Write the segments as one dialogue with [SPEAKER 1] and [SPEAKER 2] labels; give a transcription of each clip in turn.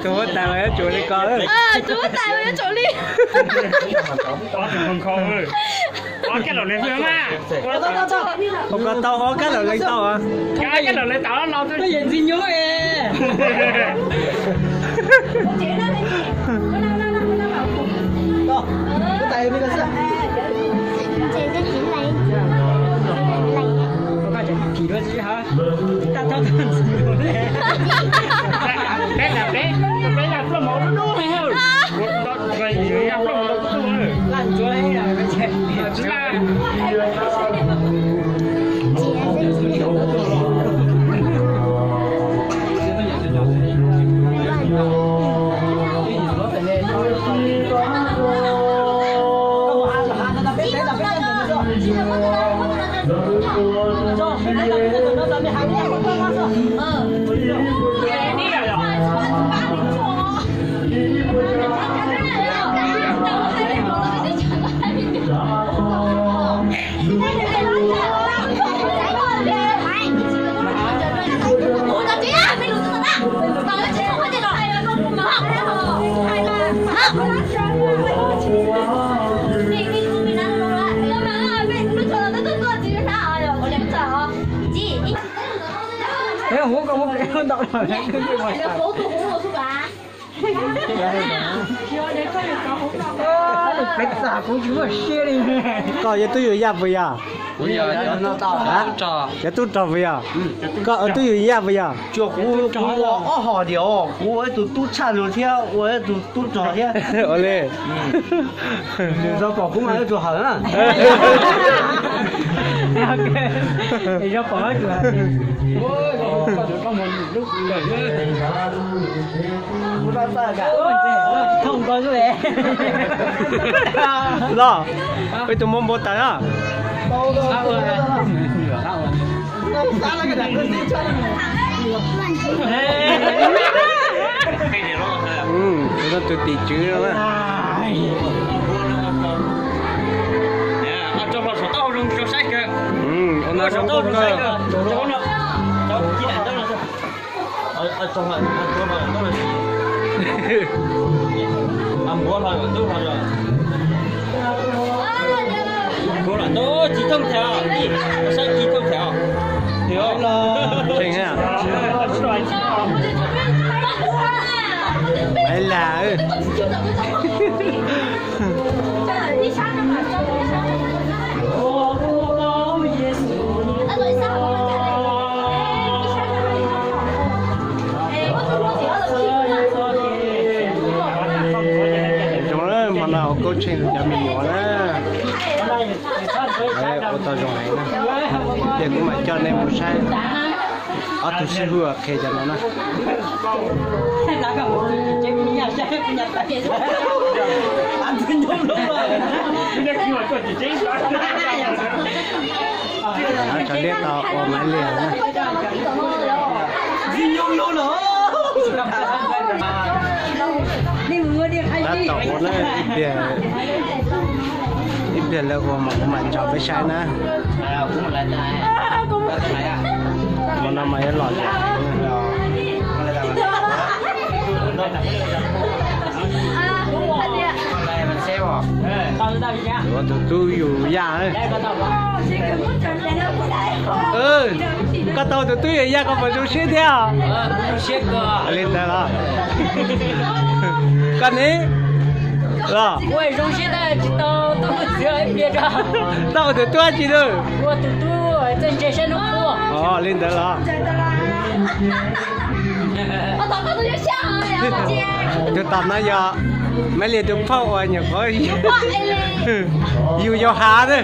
[SPEAKER 1] chú tài với chú đi con ơi.
[SPEAKER 2] Chú tài với chú đi.
[SPEAKER 3] Không không ơi. Cái đầu lên phương á.
[SPEAKER 1] Không có tao cái đầu lên tao à?
[SPEAKER 3] Cái đầu lên tao nó tôi
[SPEAKER 4] nhìn gì nhớ ê.
[SPEAKER 1] Cái tay mới là sao?
[SPEAKER 4] Chỉ đôi chứ hả? Ta thao thao gì rồi đấy.
[SPEAKER 3] Bé là pro mẫu nó đúng hay không? Vậy thì làm pro mẫu nó đúng rồi.
[SPEAKER 4] Làm chỗ này là cái chuyện.
[SPEAKER 3] Chính là
[SPEAKER 4] nếu không có một cái hơn đọc là cứ như vậy. Bạch giả cũng chú ở xe đi.
[SPEAKER 1] Có giờ tôiอยู่ยากbây giờ.
[SPEAKER 5] Bây giờ nó tao trò.
[SPEAKER 1] Giờ tôi trò bây giờ. Có tôiอยู่ยากbây giờ.
[SPEAKER 5] Cho cú họ điều, cú ấy tụt chăn rồi theo, ấy tụt trò theo.
[SPEAKER 1] Ở đây.
[SPEAKER 5] Sao bỏ cũng ấy trò hở à?
[SPEAKER 4] Ok. Thì cho bỏ cửa. Có một lúc rồi. Không có rồi.
[SPEAKER 1] Đó. Bây tụi mông bột tán à? Nó tụi tỷ chứ đó á.
[SPEAKER 3] cho vào số tao dùng cho sách cơ.
[SPEAKER 1] Nó
[SPEAKER 3] số tao dùng sách cơ. Cho nó. Cho chỉ là đó là sao? Trong lại đó là mua lại tôi vào rồi. Mua lại tôi chỉ thông theo đi. Sách chỉ thông theo. Hiểu không?
[SPEAKER 1] Chính hả? Đấy là chúng nó mà nào coaching cho mình nhỏ đó. Đấy, ô tô dùng này nè. Để cũng mà cho nên một sai. Ở tụi sư hùa kể cho nó nè.
[SPEAKER 4] Đã gặp một cái nhà xe nhà tay. Anh tin nhung luôn rồi.
[SPEAKER 3] Bây giờ khi mà tôi chỉ chính đó.
[SPEAKER 1] Nó cho biết tao ôm máy liền nè.
[SPEAKER 4] Tin nhung luôn nữa. Đi mưa đi hay đi.
[SPEAKER 1] Đã tổ nó ít tiền là ôm một mình cho với sai nè.
[SPEAKER 5] Cũng lại này.
[SPEAKER 1] Mà nó mày lọt rồi tôiอยู่ยากเลยก็tao tụi tôiอยู่ยากก็phải chú xếp theo
[SPEAKER 5] Xếp cơ.
[SPEAKER 1] lên đây là cái này là
[SPEAKER 4] Ôi rong xếp đây chỉ tao tôi chưa biết ra.
[SPEAKER 1] tao tụi tôi chỉ được
[SPEAKER 4] Tôi trên trên sân nó
[SPEAKER 1] lên đây là tôi tao nói giờ mấy liền tôi phao ở nhà có yêu hà đấy.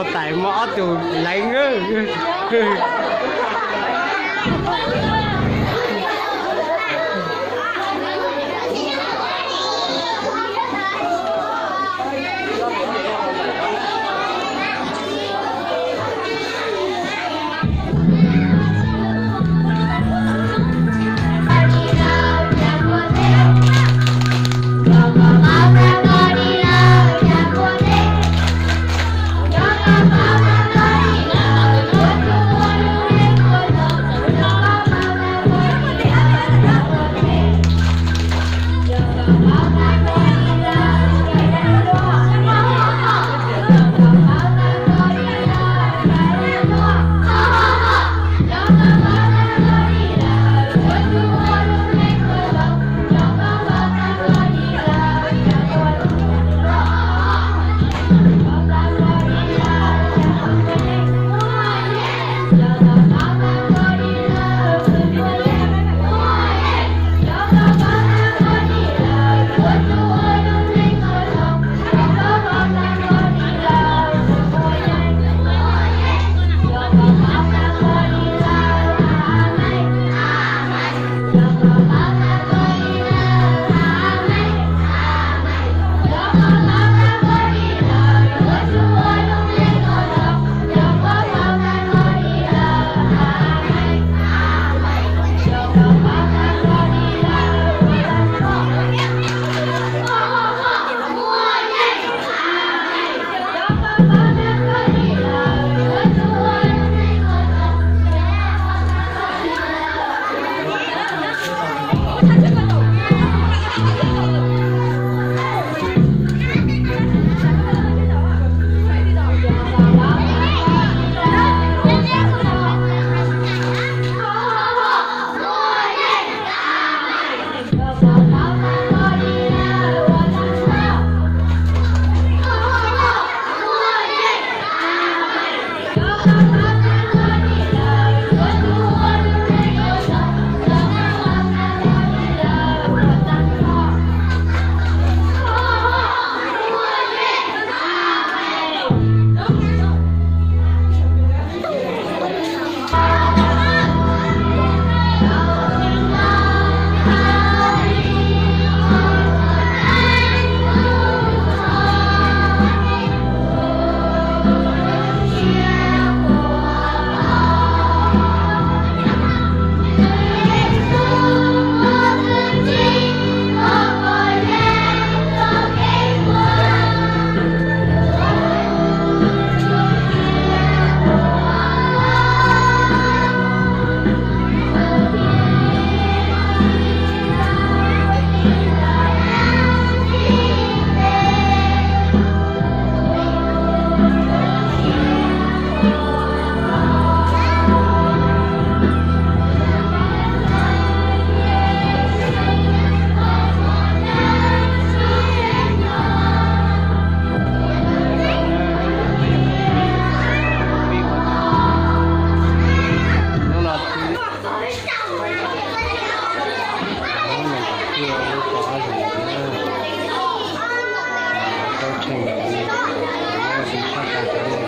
[SPEAKER 1] có tại mõ tụ lạnh ư. Hãy subscribe cho kênh Ghiền Mì Gõ để không bỏ lỡ những video hấp dẫn.